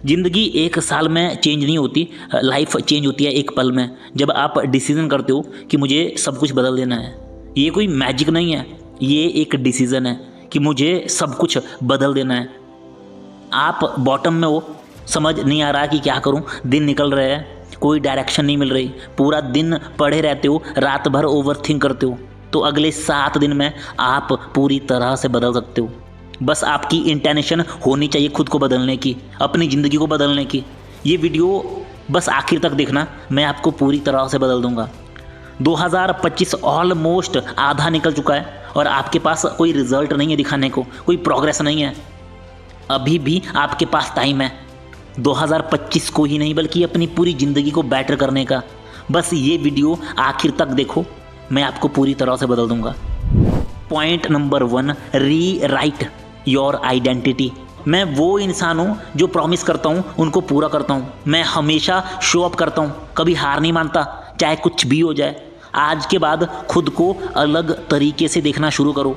ज़िंदगी एक साल में चेंज नहीं होती, लाइफ चेंज होती है एक पल में, जब आप डिसीज़न करते हो कि मुझे सब कुछ बदल देना है। ये कोई मैजिक नहीं है, ये एक डिसीज़न है कि मुझे सब कुछ बदल देना है। आप बॉटम में हो, समझ नहीं आ रहा कि क्या करूं, दिन निकल रहे हैं, कोई डायरेक्शन नहीं मिल रही, पूरा दिन पड़े रहते हो, रात भर ओवरथिंक करते हो, तो अगले 7 दिन में आप पूरी तरह से बदल सकते हो। बस आपकी इंटेंशन होनी चाहिए खुद को बदलने की, अपनी ज़िंदगी को बदलने की। ये वीडियो बस आखिर तक देखना, मैं आपको पूरी तरह से बदल दूंगा। 2025 ऑलमोस्ट आधा निकल चुका है और आपके पास कोई रिजल्ट नहीं है दिखाने को, कोई प्रोग्रेस नहीं है। अभी भी आपके पास टाइम है 2025 को ही नहीं बल्कि अपनी पूरी ज़िंदगी को बेटर करने का। बस ये वीडियो आखिर तक देखो, मैं आपको पूरी तरह से बदल दूंगा। पॉइंट नंबर 1, री राइट योर आइडेंटिटी। मैं वो इंसान हूँ जो प्रॉमिस करता हूँ उनको पूरा करता हूँ। मैं हमेशा शो अप करता हूँ, कभी हार नहीं मानता, चाहे कुछ भी हो जाए। आज के बाद खुद को अलग तरीके से देखना शुरू करो।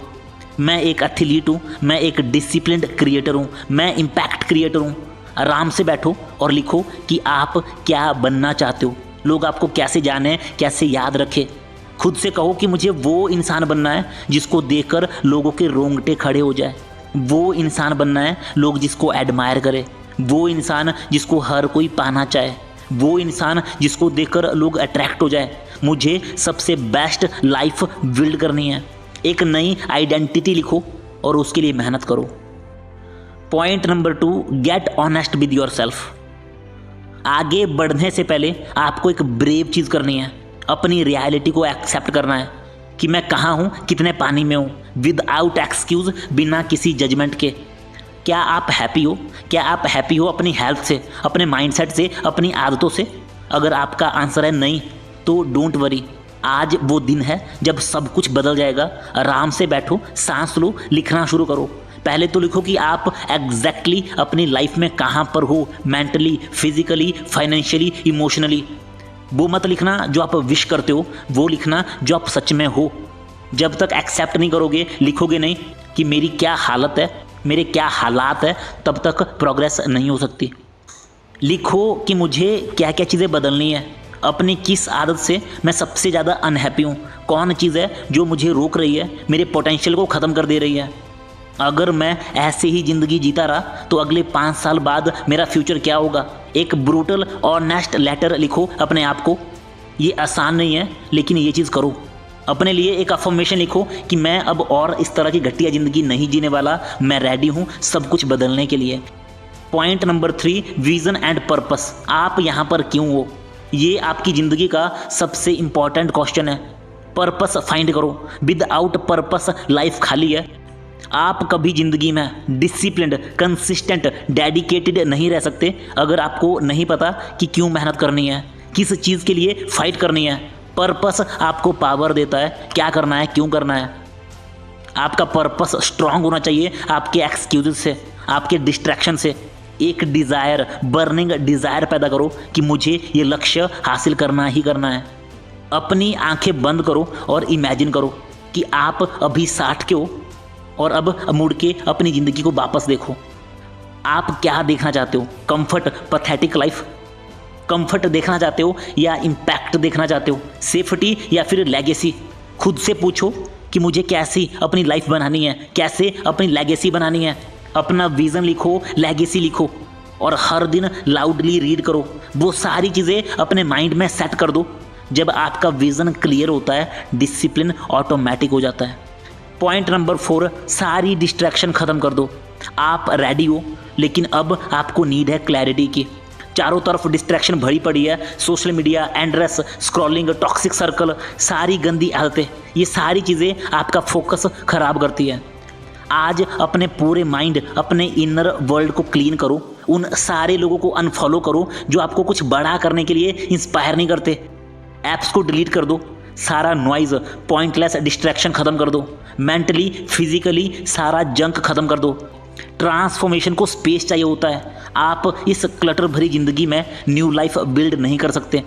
मैं एक एथलीट हूँ, मैं एक डिसिप्लिन्ड क्रिएटर हूँ, मैं इम्पैक्ट क्रिएटर हूँ। आराम से बैठो और लिखो कि आप क्या बनना चाहते हो, लोग आपको कैसे जाने, कैसे याद रखें। खुद से कहो कि मुझे वो इंसान बनना है जिसको देखकर लोगों के रोंगटे खड़े हो जाए, वो इंसान बनना है लोग जिसको एडमायर करे, वो इंसान जिसको हर कोई पाना चाहे, वो इंसान जिसको देखकर लोग अट्रैक्ट हो जाए। मुझे सबसे बेस्ट लाइफ बिल्ड करनी है। एक नई आइडेंटिटी लिखो और उसके लिए मेहनत करो। Point number 2, get honest with yourself. आगे बढ़ने से पहले आपको एक ब्रेव चीज़ करनी है, अपनी रियलिटी को एक्सेप्ट करना है कि मैं कहाँ हूँ, कितने पानी में हूँ, विदाउट एक्सक्यूज़, बिना किसी जजमेंट के। क्या आप हैप्पी हो? क्या आप हैप्पी हो अपनी हेल्थ से, अपने माइंडसेट से, अपनी आदतों से? अगर आपका आंसर है नहीं तो डोंट वरी, आज वो दिन है जब सब कुछ बदल जाएगा। आराम से बैठो, सांस लो, लिखना शुरू करो। पहले तो लिखो कि आप एग्जैक्टली अपनी लाइफ में कहाँ पर हो, मेंटली, फिजिकली, फाइनेंशियली, इमोशनली। वो मत लिखना जो आप विश करते हो, वो लिखना जो आप सच में हो। जब तक एक्सेप्ट नहीं करोगे, लिखोगे नहीं कि मेरी क्या हालत है, मेरे क्या हालात है, तब तक प्रोग्रेस नहीं हो सकती। लिखो कि मुझे क्या क्या चीज़ें बदलनी है, अपनी किस आदत से मैं सबसे ज़्यादा अनहैप्पी हूँ, कौन चीज़ है जो मुझे रोक रही है, मेरे पोटेंशियल को ख़त्म कर दे रही है। अगर मैं ऐसे ही ज़िंदगी जीता रहा तो अगले 5 साल बाद मेरा फ्यूचर क्या होगा। एक ब्रूटल ऑनेस्ट लेटर लिखो अपने आप को। ये आसान नहीं है लेकिन ये चीज़ करो। अपने लिए एक अफर्मेशन लिखो कि मैं अब और इस तरह की घटिया ज़िंदगी नहीं जीने वाला, मैं रेडी हूँ सब कुछ बदलने के लिए। Point number 3, vision and purpose. आप यहाँ पर क्यों हो, ये आपकी ज़िंदगी का सबसे इम्पॉर्टेंट क्वेश्चन है। पर्पस फाइंड करो, विदाउट पर्पस लाइफ खाली है। आप कभी ज़िंदगी में डिसिप्लिन्ड, कंसिस्टेंट, डेडिकेटेड नहीं रह सकते अगर आपको नहीं पता कि क्यों मेहनत करनी है, किस चीज़ के लिए फाइट करनी है। पर्पस आपको पावर देता है, क्या करना है, क्यों करना है। आपका पर्पस स्ट्रांग होना चाहिए आपके एक्सक्यूज़ से, आपके डिस्ट्रैक्शन से। एक डिज़ायर, बर्निंग डिज़ायर पैदा करो कि मुझे ये लक्ष्य हासिल करना ही करना है। अपनी आंखें बंद करो और इमेजिन करो कि आप अभी 60 के हो और अब मुड़ के अपनी ज़िंदगी को वापस देखो। आप क्या देखना चाहते हो? Comfort, pathetic life? कंफर्ट देखना चाहते हो या इम्पैक्ट देखना चाहते हो, सेफ्टी या फिर लेगेसी? खुद से पूछो कि मुझे कैसी अपनी लाइफ बनानी है, कैसे अपनी लेगेसी बनानी है। अपना विज़न लिखो, लेगेसी लिखो और हर दिन लाउडली रीड करो। वो सारी चीज़ें अपने माइंड में सेट कर दो। जब आपका विज़न क्लियर होता है, डिसिप्लिन ऑटोमेटिक हो जाता है। पॉइंट नंबर 4, सारी डिस्ट्रैक्शन ख़त्म कर दो। आप रेडी हो लेकिन अब आपको नीड है क्लैरिटी की। चारों तरफ डिस्ट्रैक्शन भरी पड़ी है, social media, endless, scrolling, toxic circle, सारी गंदी आदतें, ये सारी चीज़ें आपका फोकस ख़राब करती है। आज अपने पूरे माइंड, अपने इनर वर्ल्ड को क्लीन करो। उन सारे लोगों को अनफॉलो करो जो आपको कुछ बड़ा करने के लिए इंस्पायर नहीं करते। ऐप्स को डिलीट कर दो, सारा नॉइज़, पॉइंटलेस डिस्ट्रैक्शन ख़त्म कर दो। मेंटली, फिजिकली सारा जंक ख़त्म कर दो। ट्रांसफॉर्मेशन को स्पेस चाहिए होता है। आप इस क्लटर भरी ज़िंदगी में न्यू लाइफ बिल्ड नहीं कर सकते।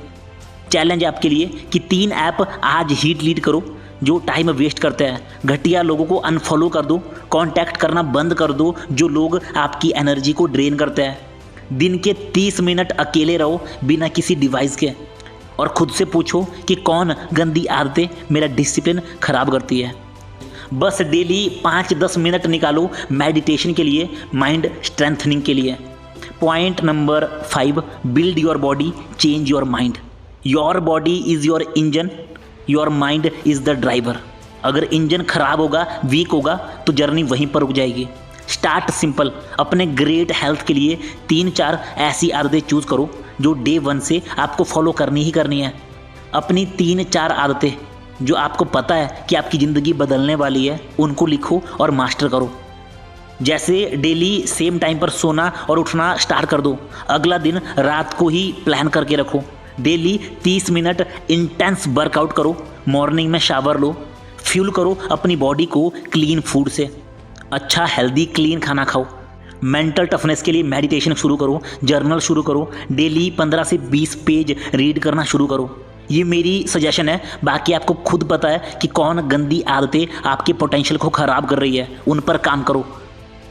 चैलेंज है आपके लिए कि 3 ऐप आज ही डिलीट करो जो टाइम वेस्ट करते हैं। घटिया लोगों को अनफॉलो कर दो, कांटेक्ट करना बंद कर दो जो लोग आपकी एनर्जी को ड्रेन करते हैं। दिन के 30 मिनट अकेले रहो बिना किसी डिवाइस के और खुद से पूछो कि कौन गंदी आदतें मेरा डिसिप्लिन खराब करती है। बस डेली 5-10 मिनट निकालो मेडिटेशन के लिए, माइंड स्ट्रेंथनिंग के लिए। Point number 5, build your body, change your mind. Your body is your engine, your mind is the driver. अगर इंजन खराब होगा, वीक होगा, तो जर्नी वहीं पर रुक जाएगी। Start simple. अपने ग्रेट हेल्थ के लिए 3-4 ऐसी आदतें चूज़ करो जो डे 1 से आपको फॉलो करनी ही करनी है। अपनी 3-4 आदतें जो आपको पता है कि आपकी ज़िंदगी बदलने वाली है, उनको लिखो और मास्टर करो। जैसे डेली सेम टाइम पर सोना और उठना स्टार्ट कर दो। अगला दिन रात को ही प्लान करके रखो। डेली 30 मिनट इंटेंस वर्कआउट करो। मॉर्निंग में शावर लो। फ्यूल करो अपनी बॉडी को क्लीन फूड से। अच्छा हेल्दी क्लीन खाना खाओ। मेंटल टफनेस के लिए मेडिटेशन शुरू करो, जर्नल शुरू करो। डेली 15 से 20 पेज रीड करना शुरू करो। ये मेरी सजेशन है, बाकी आपको खुद पता है कि कौन गंदी आदतें आपके पोटेंशियल को ख़राब कर रही है, उन पर काम करो।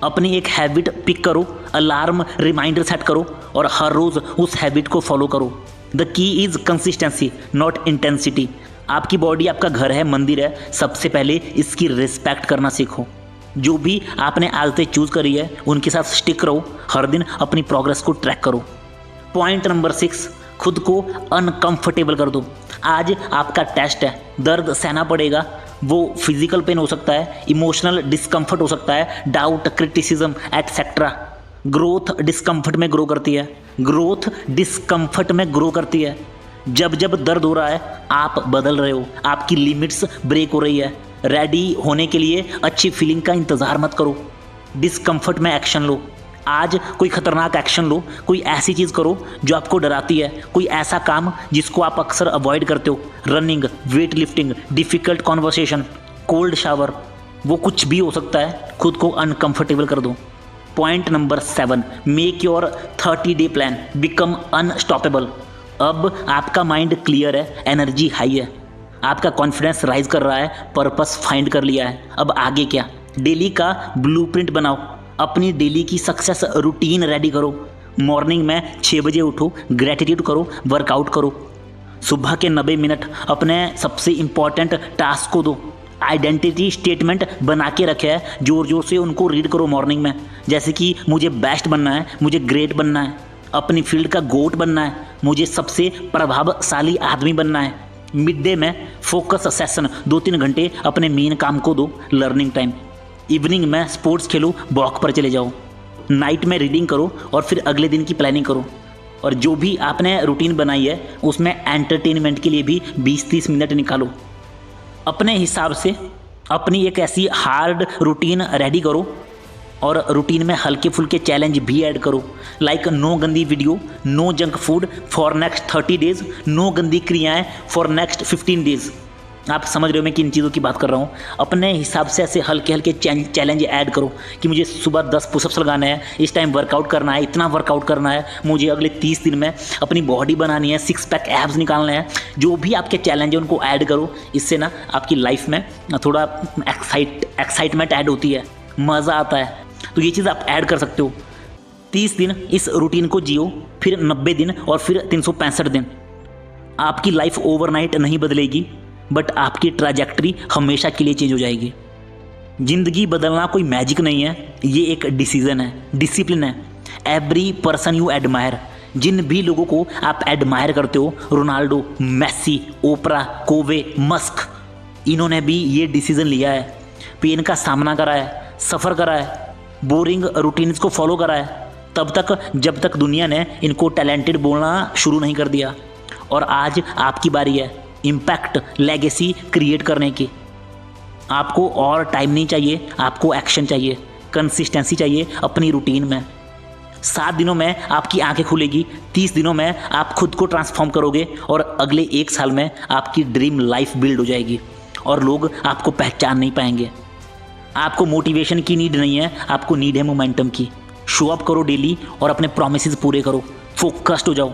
अपनी एक हैबिट पिक करो, अलार्म रिमाइंडर सेट करो और हर रोज़ उस हैबिट को फॉलो करो। The key is consistency, not intensity. आपकी बॉडी आपका घर है, मंदिर है। सबसे पहले इसकी रिस्पेक्ट करना सीखो। जो भी आपने आदतें चूज़ करी है उनके साथ स्टिक रहो। हर दिन अपनी प्रोग्रेस को ट्रैक करो। पॉइंट नंबर 6, खुद को अनकंफर्टेबल कर दो। आज आपका टेस्ट है, दर्द सहना पड़ेगा। वो फिजिकल पेन हो सकता है, इमोशनल डिस्कम्फर्ट हो सकता है, doubt, criticism etcetera. Growth discomfort में ग्रो करती है। ग्रोथ डिस्कम्फर्ट में ग्रो करती है। जब जब दर्द हो रहा है, आप बदल रहे हो, आपकी लिमिट्स ब्रेक हो रही है। रेडी होने के लिए अच्छी फीलिंग का इंतज़ार मत करो। डिस्कम्फर्ट में एक्शन लो। आज कोई खतरनाक एक्शन लो। कोई ऐसी चीज़ करो जो आपको डराती है। कोई ऐसा काम जिसको आप अक्सर अवॉइड करते हो। Running, weight lifting, difficult conversation, cold shower, वो कुछ भी हो सकता है। खुद को अनकंफर्टेबल कर दो। Point number 7, make your 30 day plan, become unstoppable. अब आपका माइंड क्लियर है, एनर्जी हाई है, आपका कॉन्फिडेंस राइज कर रहा है, पर्पस फाइंड कर लिया है। अब आगे क्या? डेली का ब्लूप्रिंट बनाओ। अपनी डेली की सक्सेस रूटीन रेडी करो। मॉर्निंग में 6 बजे उठो, ग्रेटिट्यूड करो, वर्कआउट करो। सुबह के 90 मिनट अपने सबसे इम्पॉर्टेंट टास्क को दो। आइडेंटिटी स्टेटमेंट बना के रखे है, जोर जोर से उनको रीड करो मॉर्निंग में। जैसे कि मुझे बेस्ट बनना है, मुझे ग्रेट बनना है, अपनी फील्ड का गोट बनना है, मुझे सबसे प्रभावशाली आदमी बनना है। मिड डे में फोकस सेशन 2-3 घंटे अपने मेन काम को दो, लर्निंग टाइम। इवनिंग में स्पोर्ट्स खेलो, वॉक पर चले जाओ। नाइट में रीडिंग करो और फिर अगले दिन की प्लानिंग करो। और जो भी आपने रूटीन बनाई है उसमें एंटरटेनमेंट के लिए भी 20-30 मिनट निकालो। अपने हिसाब से अपनी एक ऐसी हार्ड रूटीन रेडी करो और रूटीन में हल्के फुल्के चैलेंज भी ऐड करो। लाइक नो गंदी video, no junk food for next 30 days, no गंदी क्रियाएं फॉर नेक्स्ट 15 डेज़। आप समझ रहे हो मैं किन चीज़ों की बात कर रहा हूँ। अपने हिसाब से ऐसे हल्के हल्के चैलेंज ऐड करो कि मुझे सुबह 10 पुशअप्स लगाने हैं, इस टाइम वर्कआउट करना है, इतना वर्कआउट करना है, मुझे अगले 30 दिन में अपनी बॉडी बनानी है, 6 पैक एब्स निकालने हैं। जो भी आपके चैलेंज है उनको ऐड करो। इससे ना आपकी लाइफ में थोड़ा एक्साइटमेंट ऐड होती है, मज़ा आता है। तो ये चीज़ आप ऐड कर सकते हो। 30 दिन इस रूटीन को जियो, फिर 90 दिन और फिर 365 दिन। आपकी लाइफ ओवरनाइट नहीं बदलेगी, बट आपकी ट्रैजेक्टरी हमेशा के लिए चेंज हो जाएगी। ज़िंदगी बदलना कोई मैजिक नहीं है, ये एक डिसीजन है, डिसिप्लिन है। एवरी पर्सन यू एडमायर, जिन भी लोगों को आप एडमायर करते हो, रोनाल्डो, मेसी, ओपरा, कोवे, मस्क, इन्होंने भी ये डिसीजन लिया है। पेन का सामना करा है, सफ़र करा है, बोरिंग रूटीन्स को फॉलो करा है, तब तक जब तक दुनिया ने इनको टैलेंटेड बोलना शुरू नहीं कर दिया। और आज आपकी बारी है इम्पैक्ट, लेगेसी क्रिएट करने की। आपको और टाइम नहीं चाहिए, आपको एक्शन चाहिए, कंसिस्टेंसी चाहिए अपनी रूटीन में। 7 दिनों में आपकी आंखें खुलेगी, 30 दिनों में आप खुद को ट्रांसफॉर्म करोगे और अगले 1 साल में आपकी ड्रीम लाइफ बिल्ड हो जाएगी और लोग आपको पहचान नहीं पाएंगे। आपको मोटिवेशन की नीड नहीं है, आपको नीड है मोमेंटम की। शो अप करो डेली और अपने प्रॉमिसेस पूरे करो। फोकस्ड हो जाओ।